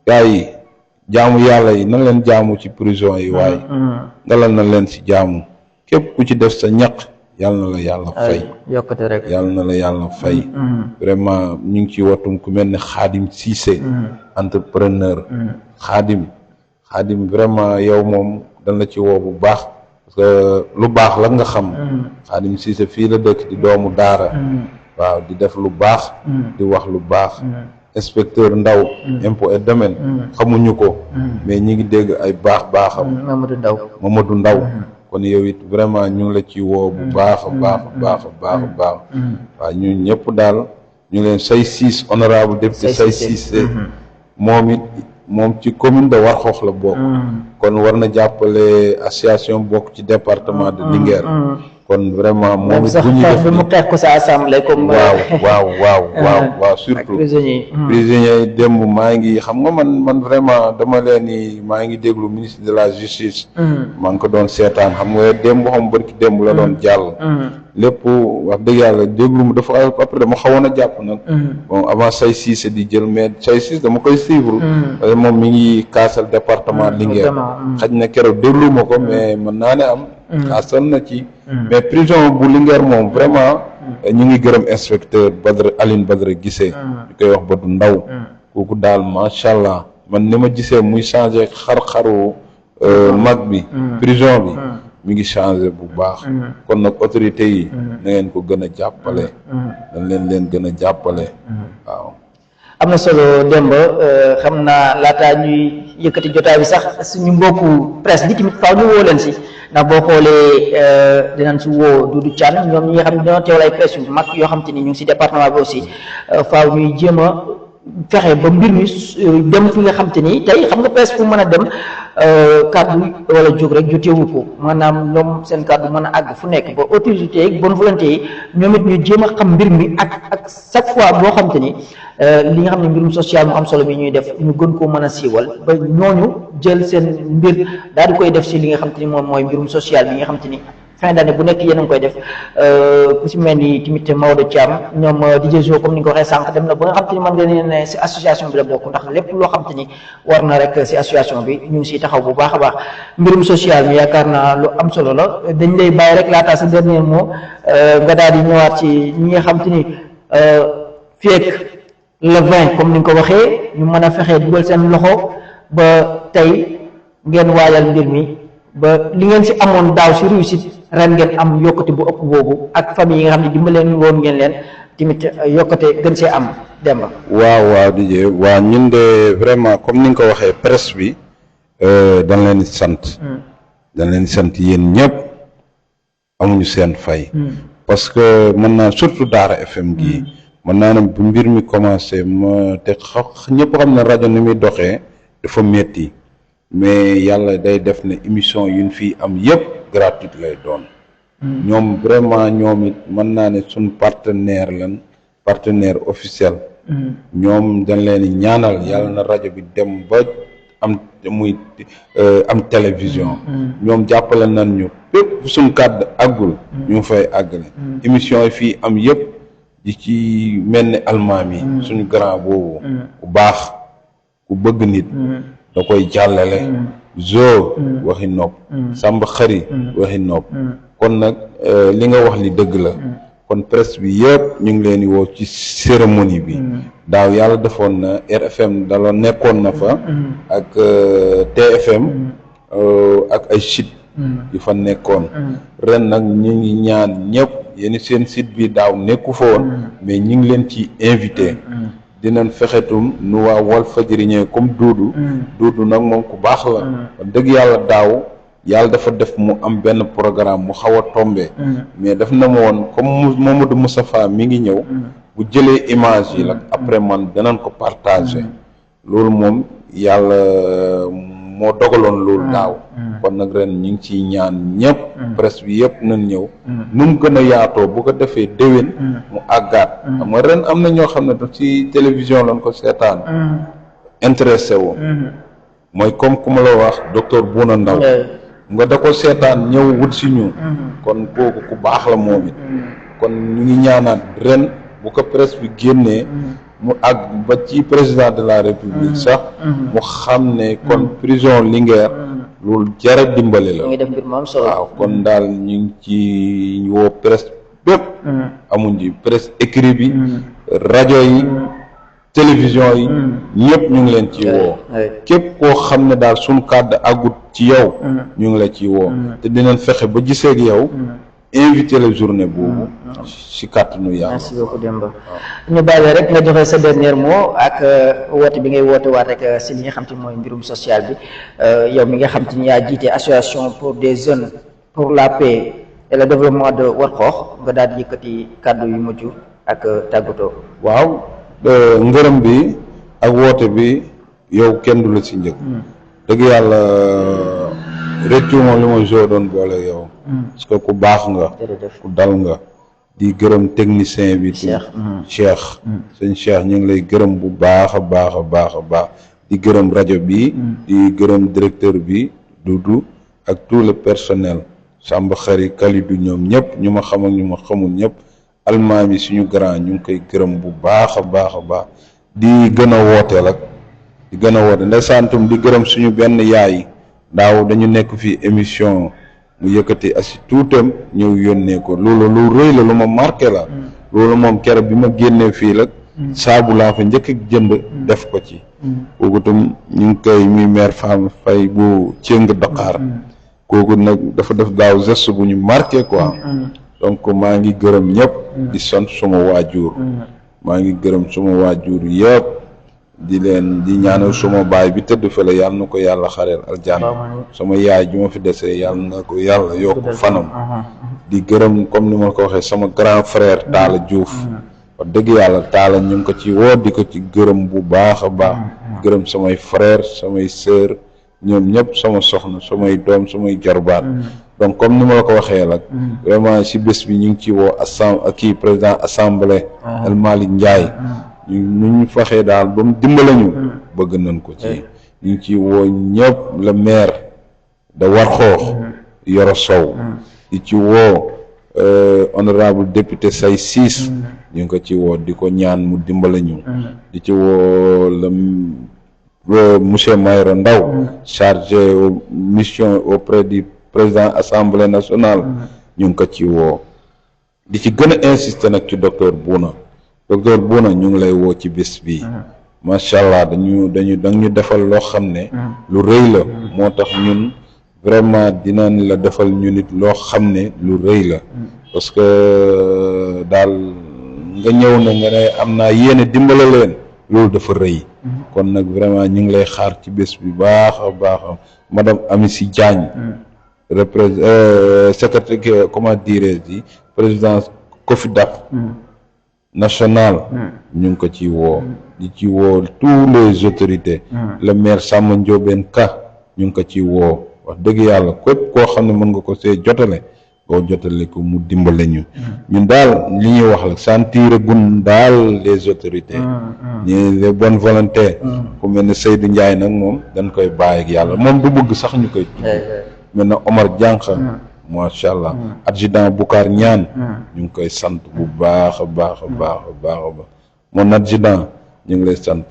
gars yi jaamu yàlla yi na leen jaamu ci prison yi waaye ngalal na leen si jaamu képp ku ci def sa ñaq yàlla na la yàlla fay yokkate rek yàlla na la yàlla fay vraiment ñu ngi ci watum ku mel ne Khadim Cissé entrepreneur Khadim vraiment yow moom dañ la ci woo bu baax parce que lu baax la nga xam. Khadim Cissé fii la dëkk di doomu daara. waaw di def lu baax. di wax lu baax. inspecteur Ndaw impôt et domaine xamuñu ko. mais ñi ngi dégg ay baaxam. Mamadou Ndaw kon yow it vraiment ñu ngi la ci woo bu baax a baax. waaw ñun ñëpp daal ñu leen say siis honorable député say Cissé moom ci commune de Warxoox la bokk. kon war na jàppale association bokk ci département de Linguère. kon vraiment moom it bu ñu def mu teg ko sa assemblée comme. waaw surtout prisonniers yi démb maa ngi xam nga man vraiment dama leen ni maa ngi déglu ministre de la justice. maa ngi ko doon seetaan xam nga démb xam barki démb la doon jàll. lépp wax dëgg yàlla déglu mu dafa après dama xawoon a jàpp nag. bon avant say Cissé di jël mais say Cissé dama koy suivre. parce que moom mi ngi kaasal département Linguère. xaj na keroog déglu ma ko mais mën naa ne am. kaasal na ci. mais prison bu Linguère moom vraiment. ñu ngi gërëm inspecteur Aline Badara Guissé. di koy wax ba du ndaw. kooku daal macha allah man ni ma gisee muy changé xar-xaru mag bi. prison bi. mi ngi changé bu baax. kon nag autorité yi. na ngeen ko gën a jàppale. dañ leen gën a jàppale. waaw. am na solo Demba xam naa laataa ñuy yëkkati jotaay bi sax suñu mbokku presse bi tamit faaw ñu woo leen si ndax boo xoolee dinañ si woo Doudou Thiam ñoom ñi nga xam ne dañoo teewal ay presse yu mag yoo xam te ni ñu ngi si département bi aussi faaw ñuy jéem a fexe ba mbir mi dem fi nga xam te ni tey xam nga presse fu mën a dem kàddu wala jóg rek jotewu ko maanaam ñoom seen kàddu mën a àgg fu nekk ba autorité yi bonne volonté yi ñoom it ñu jéem a xam mbir mi ak chaque fois boo xam te ni li nga xam ne mbirum social mu am solo bi ñuy def ñu gën koo mën a siiwal ba ñooñu jël seen mbir daal di koy def si li nga xam te ni moom mooy mbirum social bi nga xam te ni fin d'année bu nekk yéen a ngi koy def ku si mel ni tamit Maodo Thiam ñoom DJ Jo comme ni nga ko waxee sànq dem na ba nga xam te ni man nga ne si association bi la bokk ndax lépp loo xam te ni war na rek si association bi ñu ngi siy taxaw bu baax a baax mbirum social mi yaakaar naa lu am solo la dañ lay bàyyi rek laataa sa dernier mot nga daal di ñëwaat ci ñi nga xam te ni fekk le 20 comme ni nga ko waxee ñu mën a fexee dugal seen loxo ba tey ngeen waajal mbir mi ba li ngeen si amoon daaw si réussite ren ngeen am yokkute bu ëpp boobu ak famille yi nga xam ne dimbaleen woon ngeen leen tamit yokkute gën see am Demba. waaw DJ waaw ñun de vraiment comme ni nga ko waxee presse bi dañ leen di sant. dañ leen di sant yéen ñëpp amuñu seen fay. parce que mën naa surtout Daara FM gii. mën naa ne bu mbir mi commencé te ñëpp xam ne rajo ni muy doxee dafa metti mais yàlla day def ne émission yu ñu fi am yëpp gratuite lay doon. ñoom vraiment ñoom it mën naa ne suñ partenaire officiel. ñoom dañ leen di ñaanal yàlla na rajo bi dem ba am télévision. ñoom jàppale nañ ñu bépp suñ kàddu àggul. ñu fay àggale. émission yi fii am yëpp di ci mel ni almaam yi. suñu grand boobu. ku baax ku bëgg nit. da koy jàllale. Zo waxi nopp. Samba Xari waxi nopp. kon nag li nga wax li dëgg la. kon presse bi yëpp ñu ngi leen di woo ci cérémonie bi. daaw yàlla defoon na RFM dala nekkoon na fa. ak TFM. ak ay site yu fa nekkoon. ren nag ñu ngi ñaan ñëpp yéen seen site bi daaw nekku fa woon. mais ñu ngi leen ci invité. dinañ fexetum nu waa Walfadjri ñëw comme Duudu nag moom ku baax la. dëgg yàlla daaw yàlla dafa def mu am benn programme mu xaw a tombé. mais daf na ma woon comme Mamadou Moustapha mi ngi ñëw. bu jëlee image yi la après man danañ ko partagé. loolu moom yàlla moo dogaloon loolu daaw. kon nag ren ñu ngi ciy ñaan ñëpp. presse bi yëpp nañ ñëw. nu mu gën a yaatoo bu ko defee déwén. mu àggaat. xam nga ren am na ñoo xam ne ci télévision lañ ko seetaan. intéressé wu. mooy comme ku ma la wax docteur Bouna Ndaw nga da ko seetaan ñëw wut si ñu. kon kooku ku baax la moom it. kon ñu ngi ñaanaat ren bu ko presse bi génnee. mu àgg ba ci président de la république sax. mu xam ne kon prison Linguère. loolu jara dimbali la. ngi def mbir mu am solo. waaw kon daal ñu ngi ci woo presse bépp. amuñ ci presse écrit bi. rajo yi. télévision yi ñëpp ñu ngi leen ci woo képp koo xam ne daal suñu kàddu àggut ci yow ñu ngi la ci woo te dinañ fexe ba gisee ak yow invité la journée boobu si kàttanu yàlla. merci beaucoup Demba ñu bàyyi rek nga joxe sa dernier mot ak woote bi ngay woote waat rek si li nga xam te mooy mbirum social bi yow mi nga xam te ni yaa jiite association pour des jeunes pour la paix et le développement de Warxoox nga daal di yëkkati kàddu yu mujj ak tàggatoo. waaw ngërëm bi ak woote bi yow kenn du la si njëkk. dëgg yàlla rëccu moom li ma jo doon boole yow. parce que ku baax nga. ku dal nga. di gërëm technicien bi. Cheikh sëñ Cheikh ñu ngi lay gërëm bu baax a baax a baax a baax di gërëm rajo bi. di gërëm directeur bi Doudou ak tout le personnel Samba Xari Kalidou ñoom ñëpp ñu ma xam ak ñu ma xamul ñëpp almaami suñu grand ñu ngi koy gërëm bu baax a baax a baax di gën a wooteel ak di gën a woote ndeysaantum di gërëm suñu benn yaay daaw dañu nekk fii émission mu yëkkati asi tuutam ñëw yónnee ko loolu lu rëy la lu ma marqué la loolu moom keroog bi ma génnee fii la saabu laa fa njëkk jënd def ko ci kooku tam ñu ngi koy muy mère femme fay bu cëng Dakar kooku nag dafa def daaw geste bu ñu marqué quoi donc maa ngi gërëm ñëpp di sant suma waajur maa ngi gërëm suma waajur yëpp di leen di ñaanal suma baay bi tëdd fële yàlla na ko yàlla xareel aljana sama yaay ju ma fi desee yàlla na ko yàlla yokk fanam di gërëm comme ni ma ko waxee sama grand frère Talla Diouf wax dëgg yàlla Talla ñu ngi ko ci woo di ko ci gërëm bu baax a baax gërëm samay frère samay sœur ñoom ñëpp sama soxna samay doom samay jarbaat donc comme ni ma la ko waxee nag vraiment si bés bi ñu ngi ci woo kii président assemblée El Malick Ndiaye ñu faxee daal ba mu dimbale ñu bëgg nañ ko ci ñu ngi ci woo ñëpp le maire de Warxoox Yoro Sow di ci woo honorable député Say Ciss ñu ngi ko ci woo di ko ñaan mu dimbale ñu di ci woo le monsieur Mayra Ndaw chargé mission auprès du président assemblée nationale ñu ngi ko ci woo di ci gën a insister nag ci docteur Bouna ñu ngi lay woo ci bés bi macha allah dañu defal loo xam ne lu rëy la moo tax ñun vraiment dinañ la defal ñu nit loo xam ne lu rëy la parce que daal nga ñëw na nga ne am naa yéene dimbale leen loolu dafa rëy kon nag vraiment ñu ngi lay xaar ci bés bi baax a baax madame Amici Diagne secrétaire comment dirais-je président COFIDAP national ñu ngi ko ci woo di ci woo tous les autorités le maire Samba Ndiobène Ka ñu ngi ko ci woo wax dëgg yàlla képp koo xam ne mën nga ko see jotale boo jotale ko mu dimbale ñu ñun daal li ñuy wax la sentir gun daal les autorités ñi les bonnes volontés ku mel ne Seydou Ndiaye nag moom dañ koy bàyyi ak yàlla moom du bëgg sax ñu koy tudd mel na Omar Diankha macha allah adjudant Boucar Ñaan ñu ngi koy sant bu baax a baax a baax a baax a baax mon adjudant ñu ngi lay sant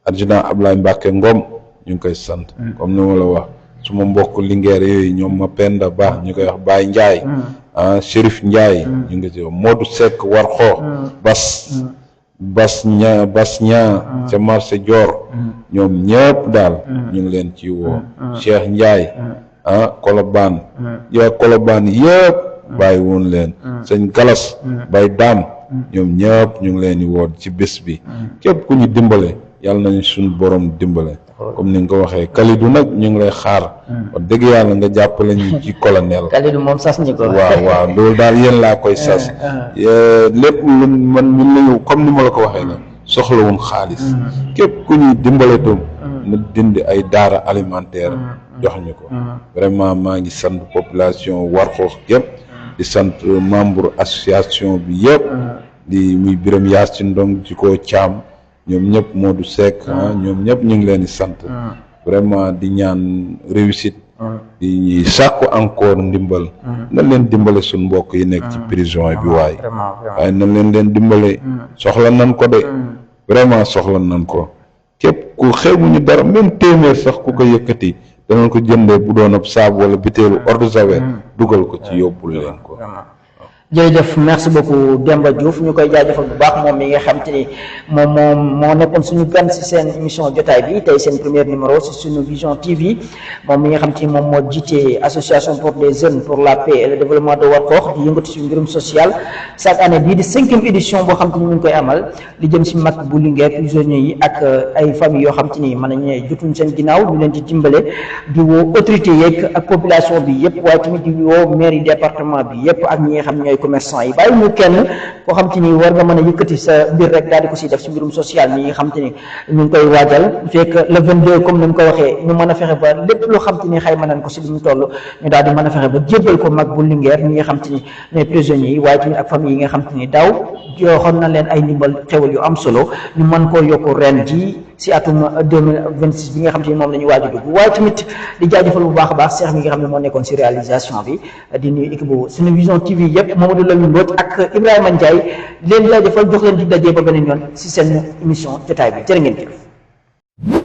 adjudant Ablaye Mbacke Ngom ñu ngi koy sant comme ni ma la wax suma mbokk Linguère yooyu ñoom ma Penda Ba ñu koy wax Baye Ndiaye Chérif Ndiaye ñu ngi ci Modou Seck Warxoox Bas ña ca marché Dior ñoom ñëpp daal ñu ngi leen ci woo Cheikh Ndiaye Kolobaan Kolobaan yëpp bàyyi woon leen sëñ Galas Bay Daam ñoom ñëpp ñu ngi leen di woo ci bés bi képp ku ñu dimbale yàlla nañu suñu borom dimbale comme ni nga ko waxee Kalidou nag ñu ngi lay xaar wax dëgg yàlla nga jàppale ñu ci colonel Kalidou moom sas ñu ko waaw loolu daal yéen laa koy sas lépp lu man mun nañu comme ni ma la ko waxee la soxlawun xaalis képp ku ñuy dimbale tam na dindi ay daara alimentaire jox ñu ko vraiment maa ngi sant population Warxoox yëpp di sant membre association bi yëpp di muy Biram Yaasin Ndong ci ko Caam ñoom ñëpp Modou Seck ñoom ñëpp ñu ngi leen di sant vraiment di ñaan réussite di sàkku encore ndimbal nañ leen dimbale suñ mbokk yi nekk ci prison bi waaye nañ leen dimbale soxla nañ ko de vraiment soxla nañ ko képp ku xewuñu dara même téeméer sax ku ko yëkkati danañ ko jëndee bu doon ab saabu wala bitéelu eau de javel dugal ko ci yóbbul leen ko jërëjëf merci beaucoup Demba Diouf ñu koy jaajëfal bu baax moom mi nga xam te ni moo nekkoon suñu gan si seen émission jotaay bi tey seen premier numéro si suñu Vision TV moom mi nga xam te ni moom moo jiite association pour les jeunes pour la paix et le développement de Warkokh di yëngatu si mbirum social chaque année bii di 5e édition boo xam te ni ñu ngi koy amal li jëm si mag bu Linguère prisonniers yi ak ay famille yoo xam te ni mën nañu ne jotuñ seen ginnaaw ñu leen di dimbale di woo autorité yeeg ak population bi yëpp waaye tamit di woo mairie département bi yëpp ak ñi nga xam ñooy commerçant yi bàyyi ñu kenn koo xam te ni war nga mën a yëkkati sa mbir rek daal di ko si def si mbirum social ñi nga xam te ni ñu ngi koy waajal fekk le 22 comme ni mu ko waxee ñu mën a fexe ba lépp loo xam te ni xayma nañ ko si li mu toll ñu daal di mën a fexe ba jébbal ko mag bu Linguère ñi nga xam te ni ñooy prisonniers yi waaye tamit ak famille yi nga xam te ni daaw joxoon na leen ay ndimbal xewal yu am solo ñu mën koo yokku ren ji si atum 2026 bi nga xam te ni moom la ñu waaj a dugg waaye tamit di jaajëfal bu baax a baax Cheikh mi nga xam ne moo nekkoon si réalisation bi di nuyu équipe bu suñu Vision TV yëpp Mamadou Lamine Mbodj ak Ibrahima Ndiaye leen jaajëfal jox leen di dajee ba beneen yoon si seen émission jotaay bi jërë ngeen jëf